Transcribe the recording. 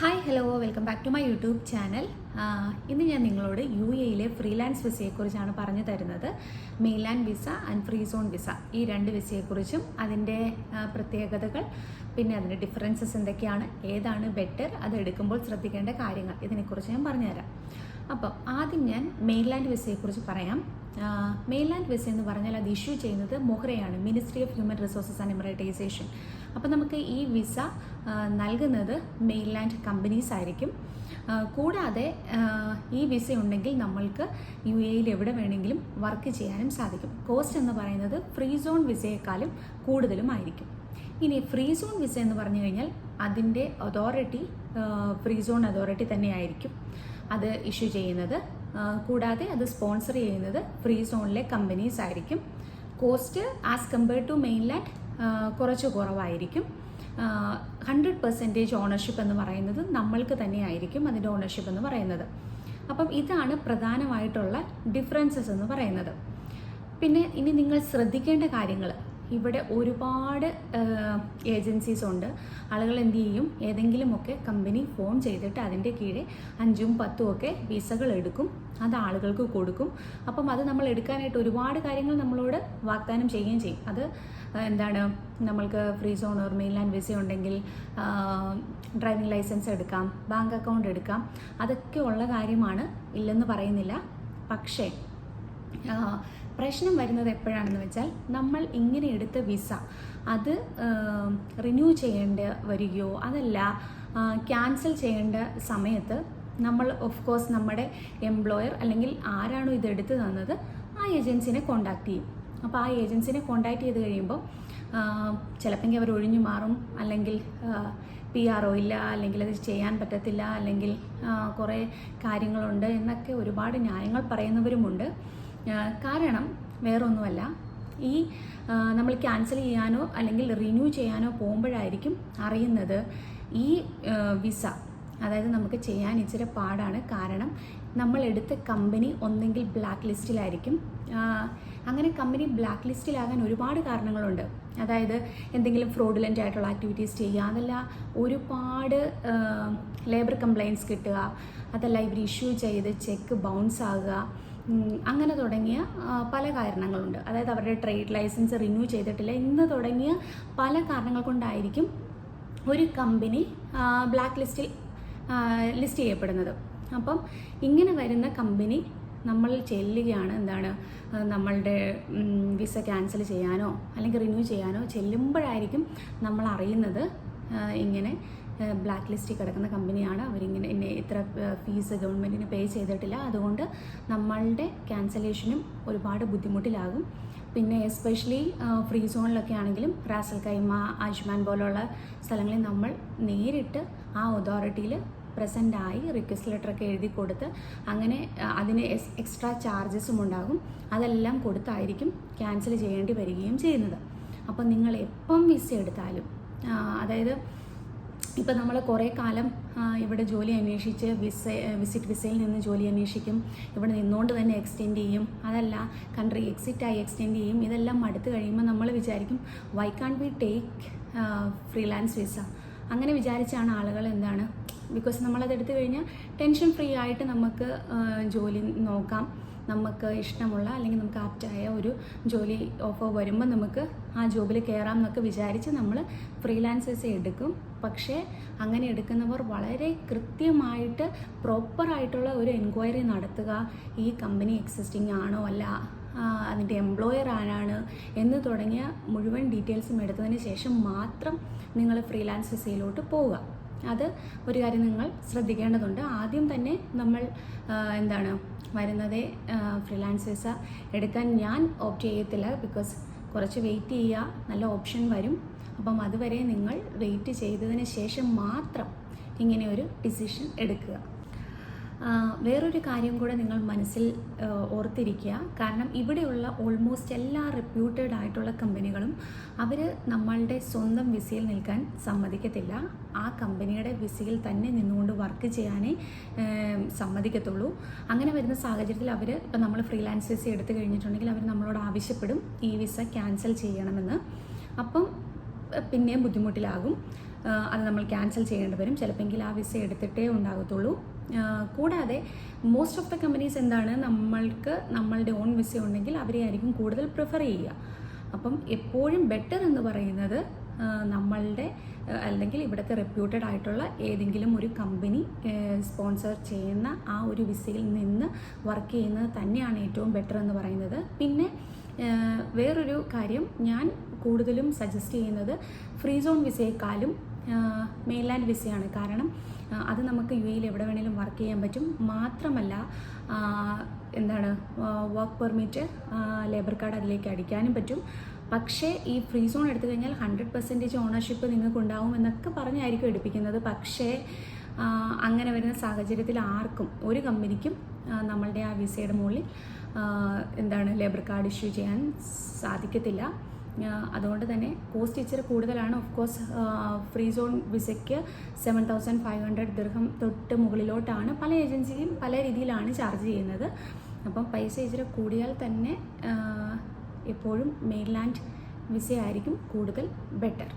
Hi hello welcome back to my YouTube channel. ഇന്ന് ഞാൻ നിങ്ങളോട് UAE ഫ്രീലാൻസ് വിസയെക്കുറിച്ചാണ് പറഞ്ഞു തരുന്നത്. Mainland visa and free zone visa, ഈ രണ്ട് വിസയെക്കുറിച്ചും അതിൻ്റെ പ്രത്യേകതകൾ, പിന്നെ അതിൻ്റെ ഡിഫറൻസസ് എന്തൊക്കെയാണ്, ഏതാണ് ബെറ്റർ, അത് എടുക്കുമ്പോൾ ശ്രദ്ധിക്കേണ്ട കാര്യങ്ങൾ, ഇതിനെക്കുറിച്ച് ഞാൻ പറഞ്ഞുതരാം. അപ്പം ആദ്യം ഞാൻ മെയിൻലാൻഡ് വിസയെക്കുറിച്ച് പറയാം. മെയിൻലാൻഡ് വിസ എന്ന് പറഞ്ഞാൽ അത് ഇഷ്യൂ ചെയ്യുന്നത് മൊഹ്റയാണ്, ministry of human resources and Emiratisation. അപ്പോൾ നമുക്ക് ഈ വിസ നൽകുന്നത് മെയിൻലാൻഡ് കമ്പനീസ് ആയിരിക്കും. കൂടാതെ ഈ വിസ ഉണ്ടെങ്കിൽ നമ്മൾക്ക് UAE എവിടെ വേണമെങ്കിലും വർക്ക് ചെയ്യാനും സാധിക്കും. കോസ്റ്റ് എന്ന് പറയുന്നത് ഫ്രീ സോൺ വിസയെക്കാളും കൂടുതലുമായിരിക്കും. ഇനി ഫ്രീ സോൺ വിസ എന്ന് പറഞ്ഞു കഴിഞ്ഞാൽ അതിൻ്റെ അതോറിറ്റി ഫ്രീ സോൺ അതോറിറ്റി തന്നെയായിരിക്കും അത് ഇഷ്യൂ ചെയ്യുന്നത്. കൂടാതെ അത് സ്പോൺസർ ചെയ്യുന്നത് ഫ്രീ സോണിലെ കമ്പനീസ് ആയിരിക്കും. Cost as compared to mainland കുറച്ച് കുറവായിരിക്കും. 100% ഓണർഷിപ്പ് എന്ന് പറയുന്നത് നമ്മൾക്ക് തന്നെയായിരിക്കും അതിൻ്റെ ഓണർഷിപ്പ് എന്ന് പറയുന്നത്. അപ്പം ഇതാണ് പ്രധാനമായിട്ടുള്ള ഡിഫറൻസസ് എന്ന് പറയുന്നത്. പിന്നെ ഇനി നിങ്ങൾ ശ്രദ്ധിക്കേണ്ട കാര്യങ്ങൾ, ഇവിടെ ഒരുപാട് ഏജൻസീസ് ഉണ്ട്. ആളുകൾ എന്ത് ചെയ്യും, ഏതെങ്കിലുമൊക്കെ കമ്പനി ഫോൺ ചെയ്തിട്ട് അതിൻ്റെ കീഴെ 5ഉം 10ഉം ഒക്കെ വിസകൾ എടുക്കും, അത് ആളുകൾക്ക് കൊടുക്കും. അപ്പം അത് നമ്മൾ എടുക്കാനായിട്ട് ഒരുപാട് കാര്യങ്ങൾ നമ്മളോട് വാഗ്ദാനം ചെയ്യുകയും ചെയ്യും. അത് എന്താണ്, നമ്മൾക്ക് free zone or mainland visa ഉണ്ടെങ്കിൽ ഡ്രൈവിംഗ് ലൈസൻസ് എടുക്കാം, ബാങ്ക് അക്കൗണ്ട് എടുക്കാം, അതൊക്കെ ഉള്ള കാര്യമാണ്, ഇല്ലെന്ന് പറയുന്നില്ല. പക്ഷേ പ്രശ്നം വരുന്നത് എപ്പോഴാണെന്ന് വെച്ചാൽ, നമ്മൾ ഇങ്ങനെ എടുത്ത വിസ അത് റിന്യൂ ചെയ്യേണ്ട വരികയോ അതല്ല ക്യാൻസൽ ചെയ്യേണ്ട സമയത്ത് നമ്മൾ ഓഫ് കോഴ്സ് നമ്മുടെ എംപ്ലോയർ അല്ലെങ്കിൽ ആരാണോ ഇത് എടുത്തു തന്നത് ആ ഏജൻസിനെ കോണ്ടാക്ട് ചെയ്യും. അപ്പോൾ ആ ഏജൻസിനെ കോണ്ടാക്ട് ചെയ്ത് കഴിയുമ്പോൾ ചിലപ്പോൾ അവർ ഒഴിഞ്ഞു മാറും, അല്ലെങ്കിൽ PRO ഇല്ല, അല്ലെങ്കിൽ അത് ചെയ്യാൻ പറ്റത്തില്ല, അല്ലെങ്കിൽ കുറേ കാര്യങ്ങളുണ്ട് എന്നൊക്കെ ഒരുപാട് ന്യായങ്ങൾ പറയുന്നവരുമുണ്ട്. കാരണം വേറൊന്നുമല്ല, ഈ നമ്മൾ ക്യാൻസൽ ചെയ്യാനോ അല്ലെങ്കിൽ റിന്യൂ ചെയ്യാനോ പോകുമ്പോഴായിരിക്കും അറിയുന്നത് ഈ വിസ, അതായത് നമുക്ക് ചെയ്യാൻ ഇച്ചിരി പാടാണ്. കാരണം നമ്മൾ എടുത്ത കമ്പനി ഒന്നെങ്കിൽ ബ്ലാക്ക് ലിസ്റ്റിലായിരിക്കും. അങ്ങനെ കമ്പനി ബ്ലാക്ക് ലിസ്റ്റിലാകാൻ ഒരുപാട് കാരണങ്ങളുണ്ട്. അതായത് എന്തെങ്കിലും ഫ്രോഡുലൻ്റ് ആയിട്ടുള്ള ആക്ടിവിറ്റീസ് ചെയ്യുക, അതല്ല ഒരുപാട് ലേബർ കംപ്ലയിൻറ്റ്സ് കിട്ടുക, അതല്ല ഇവർ ഇഷ്യൂ ചെയ്ത് ചെക്ക് ബൗൺസ് ആകുക, അങ്ങനെ തുടങ്ങിയ പല കാരണങ്ങളുണ്ട്. അതായത് അവരുടെ ട്രേഡ് ലൈസൻസ് റിന്യൂ ചെയ്തിട്ടില്ല എന്ന് തുടങ്ങിയ പല കാരണങ്ങൾ കൊണ്ടായിരിക്കും ഒരു കമ്പനി ബ്ലാക്ക് ലിസ്റ്റിൽ ലിസ്റ്റ് ചെയ്യപ്പെടുന്നത്. അപ്പം ഇങ്ങനെ വരുന്ന കമ്പനി നമ്മൾ ചെല്ലുകയാണ്, എന്താണ്, നമ്മളുടെ വിസ ക്യാൻസൽ ചെയ്യാനോ അല്ലെങ്കിൽ റിന്യൂ ചെയ്യാനോ ചെല്ലുമ്പോഴായിരിക്കും നമ്മൾ അറിയുന്നത് ഇങ്ങനെ ബ്ലാക്ക് ലിസ്റ്റിൽ കിടക്കുന്ന കമ്പനിയാണ്, അവരിങ്ങനെ ഇത്ര ഫീസ് ഗവൺമെൻറ്റിന് പേ ചെയ്തിട്ടില്ല, അതുകൊണ്ട് നമ്മളുടെ ക്യാൻസലേഷനും ഒരുപാട് ബുദ്ധിമുട്ടിലാകും. പിന്നെ എസ്പെഷ്യലി ഫ്രീ സോണിലൊക്കെ ആണെങ്കിലും റാസൽ കൈമ, ആയുഷ്മാൻ പോലുള്ള സ്ഥലങ്ങളിൽ നമ്മൾ നേരിട്ട് ആ അതോറിറ്റിയിൽ പ്രസൻ്റായി റിക്വസ്റ്റ് ലെറ്ററൊക്കെ എഴുതി കൊടുത്ത്, അങ്ങനെ അതിന് എക്സ്ട്രാ ചാർജസും ഉണ്ടാകും, അതെല്ലാം കൊടുത്തായിരിക്കും ക്യാൻസൽ ചെയ്യേണ്ടി വരികയും ചെയ്യുന്നത്. അപ്പം നിങ്ങൾ എപ്പം വിസ എടുത്താലും, അതായത് ഇപ്പം നമ്മൾ കുറേ കാലം ഇവിടെ ജോലി അന്വേഷിച്ച് വിസിറ്റ് വിസയിൽ നിന്ന് ജോലി അന്വേഷിക്കും, ഇവിടെ നിന്നുകൊണ്ട് തന്നെ എക്സ്റ്റെൻഡ് ചെയ്യും, അതല്ല കൺട്രി എക്സിറ്റായി എക്സ്റ്റെൻഡ് ചെയ്യും. ഇതെല്ലാം അടുത്ത് കഴിയുമ്പോൾ നമ്മൾ വിചാരിക്കും, why can we take freelance visa? അങ്ങനെ വിചാരിച്ചാണ് ആളുകൾ എന്താണ്, ബിക്കോസ് നമ്മളത് എടുത്തു കഴിഞ്ഞാൽ ടെൻഷൻ ഫ്രീ ആയിട്ട് നമുക്ക് ജോലി നോക്കാം, നമുക്ക് ഇഷ്ടമുള്ള അല്ലെങ്കിൽ നമുക്ക് ആപ്റ്റായ ഒരു ജോലി ഓഫർ വരുമ്പോൾ നമുക്ക് ആ ജോബിൽ കയറാം എന്നൊക്കെ വിചാരിച്ച് നമ്മൾ ഫ്രീലാൻസ് വിസ എടുക്കും. പക്ഷേ അങ്ങനെ എടുക്കുന്നവർ വളരെ കൃത്യമായിട്ട് പ്രോപ്പറായിട്ടുള്ള ഒരു എൻക്വയറി നടത്തുക, ഈ കമ്പനി എക്സിസ്റ്റിംഗ് ആണോ അല്ല, അതിൻ്റെ എംപ്ലോയർ ആരാണ് എന്ന് തുടങ്ങിയ മുഴുവൻ ഡീറ്റെയിൽസും എടുത്തതിന് ശേഷം മാത്രം നിങ്ങൾ ഫ്രീലാൻസ് വിസയിലോട്ട് പോവുക. അത് ഒരു കാര്യം നിങ്ങൾ ശ്രദ്ധിക്കേണ്ടതുണ്ട്. ആദ്യം തന്നെ നമ്മൾ എന്താണ് വരുന്നത് ഫ്രീലാൻസ് വിസ എടുക്കാൻ ഞാൻ ഓപ്റ്റ് ചെയ്യത്തില്ല, ബിക്കോസ് കുറച്ച് വെയിറ്റ് ചെയ്യുക, നല്ല ഓപ്ഷൻ വരും. അപ്പം അതുവരെ നിങ്ങൾ വെയിറ്റ് ചെയ്തതിന് ശേഷം മാത്രം ഇങ്ങനെ ഒരു ഡിസിഷൻ എടുക്കുക. വേറൊരു കാര്യം കൂടെ നിങ്ങൾ മനസ്സിൽ ഓർത്തിരിക്കുക. കാരണം ഇവിടെയുള്ള ഓൾമോസ്റ്റ് എല്ലാ റെപ്യൂട്ടഡ് ആയിട്ടുള്ള കമ്പനികളും അവർ നമ്മളുടെ സ്വന്തം വിസയിൽ നിൽക്കാൻ സമ്മതിക്കത്തില്ല. ആ കമ്പനിയുടെ വിസയിൽ തന്നെ നിന്നുകൊണ്ട് വർക്ക് ചെയ്യാനേ സമ്മതിക്കത്തുള്ളൂ. അങ്ങനെ വരുന്ന സാഹചര്യത്തിൽ അവർ ഇപ്പം നമ്മൾ ഫ്രീലാൻസ് വിസ എടുത്തു കഴിഞ്ഞിട്ടുണ്ടെങ്കിൽ അവർ നമ്മളോട് ആവശ്യപ്പെടും ഈ വിസ ക്യാൻസൽ ചെയ്യണമെന്ന്. അപ്പം പിന്നെയും ബുദ്ധിമുട്ടിലാകും. അത് നമ്മൾ ക്യാൻസൽ ചെയ്യേണ്ടി വരും. ചിലപ്പോൾ ആ വിസ എടുത്തിട്ടേ ഉണ്ടാകത്തുള്ളൂ. കൂടാതെ മോസ്റ്റ് ഓഫ് ദ കമ്പനീസ് എന്താണ്, നമ്മളുടെ ഓൺ വിസ ഉണ്ടെങ്കിൽ അവരെ ആയിരിക്കും കൂടുതൽ പ്രിഫർ ചെയ്യുക. അപ്പം എപ്പോഴും ബെറ്റർ എന്ന് പറയുന്നത് നമ്മളുടെ അല്ലെങ്കിൽ ഇവിടുത്തെ റെപ്യൂട്ടഡ് ആയിട്ടുള്ള ഏതെങ്കിലും ഒരു കമ്പനി സ്പോൺസർ ചെയ്യുന്ന ആ ഒരു വിസയിൽ നിന്ന് വർക്ക് ചെയ്യുന്നത് തന്നെയാണ് ഏറ്റവും ബെറ്റർ എന്ന് പറയുന്നത്. പിന്നെ വേറൊരു കാര്യം ഞാൻ കൂടുതലും സജസ്റ്റ് ചെയ്യുന്നത് ഫ്രീ സോൺ വിസയെക്കാളും മെയിൻലാൻഡ് വിസയാണ്. കാരണം അത് നമുക്ക് UAE എവിടെ വേണേലും വർക്ക് ചെയ്യാൻ പറ്റും. മാത്രമല്ല വർക്ക് പെർമിറ്റ്, ലേബർ കാർഡ് അതിലേക്ക് അടിക്കാനും പറ്റും. പക്ഷേ ഈ ഫ്രീ സോൺ എടുത്തു കഴിഞ്ഞാൽ 100% ഓണർഷിപ്പ് നിങ്ങൾക്ക് ഉണ്ടാവും എന്നൊക്കെ പറഞ്ഞായിരിക്കും എടുപ്പിക്കുന്നത്. പക്ഷേ അങ്ങനെ വരുന്ന സാഹചര്യത്തിൽ ആർക്കും, ഒരു കമ്പനിക്കും നമ്മളുടെ ആ വിസയുടെ മുകളിൽ ലേബർ കാർഡ് ഇഷ്യൂ ചെയ്യാൻ സാധിക്കത്തില്ല. അതുകൊണ്ട് തന്നെ കോസ്റ്റ് ഇച്ചിരി കൂടുതലാണ്. ഓഫ് കോഴ്സ് ഫ്രീ സോൺ വിസയ്ക്ക് 7,500 ദിർഹം തൊട്ട് മുകളിലോട്ടാണ് പല ഏജൻസിയും പല രീതിയിലാണ് ചാർജ് ചെയ്യുന്നത്. അപ്പം പൈസ ഇച്ചിരി കൂടിയാൽ തന്നെ എപ്പോഴും മെയിൻലാൻഡ് വിസയായിരിക്കും കൂടുതൽ ബെറ്റർ.